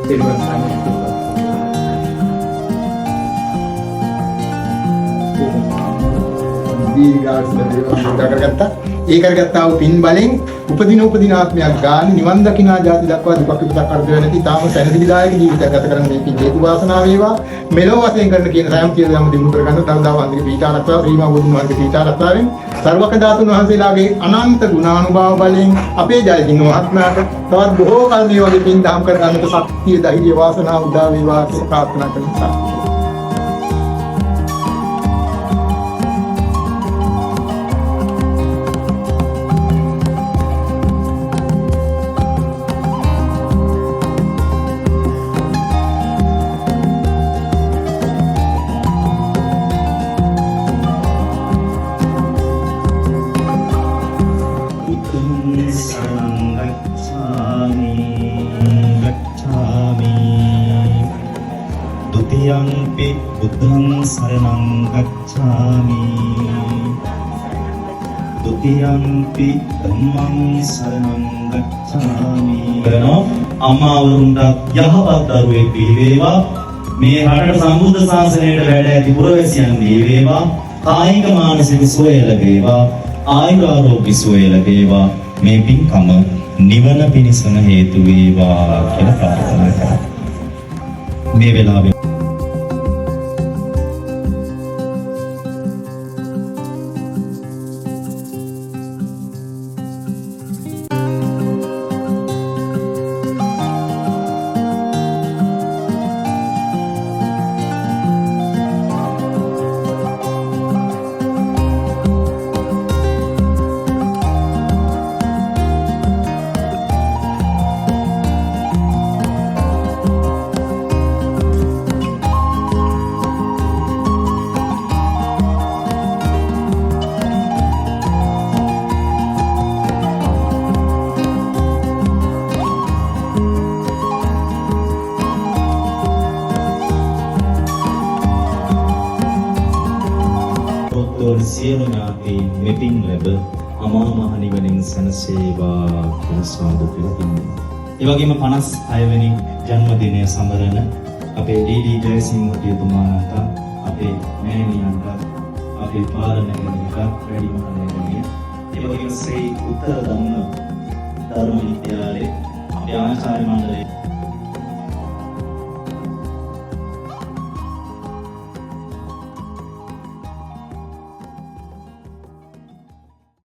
තෙරුවන් සරණයි. කරගත්තා. ඒ කරගත්තා වූ පින් බලෙන් උපදින ආත්මයක් ගන්න නිවන් දකිනා ජාති දක්වා දුක් විපතක් කරදර නැති තාම සැනසෙලිදායක ජීවිතයක් ගත කරන්න මේ පින් හේතු වාසනාව වේවා. මෙලොව වශයෙන් කරන කියන සෑම සියලුම දිනු කරගන්න තවදාව අන්තික පීඨාරත්වා ශ්‍රීමා බුදුන් වහන්සේ පීඨාරත්වාවෙන් සර්වක ධාතුන් වහන්සේලාගේ අනන්ත ගුණානුභාව බලෙන් අපේ ජයකින් මහත්මයාට තවත් බොහෝ කල් මේ වගේ පින් දහම් කර ගන්නට ශක්තිය ධෛර්ය වාසනාව උදා වේවා කියලා ප්‍රාර්ථනා කරනවා. Dutiyampi buddhang saranang gacchami Dutiyampi dhammang saranang gacchami කරනවා අම්මාවරුන්ට යහපත් දරුවෙක් වේවා මේ රටට සම්බුද්ධ ශාසනයට වැඩ ඇති පුරවැසියන් වේවා කායික මානසික සුවය ලැබේවා ආයුර ආරෝග්‍ය සුවය ලැබේවා මේ පින්කම නිවන පිණිසම හේතු වේවා කියලා ප්‍රාර්ථනා කරා මේ වෙලාවේ සියලු ඥාතීන් මෙපින් ලැබ අමා මහ නිවනින් සැනසේවා කියලා සාදු පිළිගන්නේ. ඒ වගේම 56 වෙනි ජන්මදිනය සමරන අපේ ඩී.ඩී. ජයසිංහ පියතුමාට අපේ මෑණියන්ට අපේ පාලනයකට වැඩිමහල්ලගේ ඒ වගේම ශ්‍රී උත්තර ධම්ම ධර්ම විද්‍යාලයේ අපේ ආචාර්ය මණ්ඩලයේ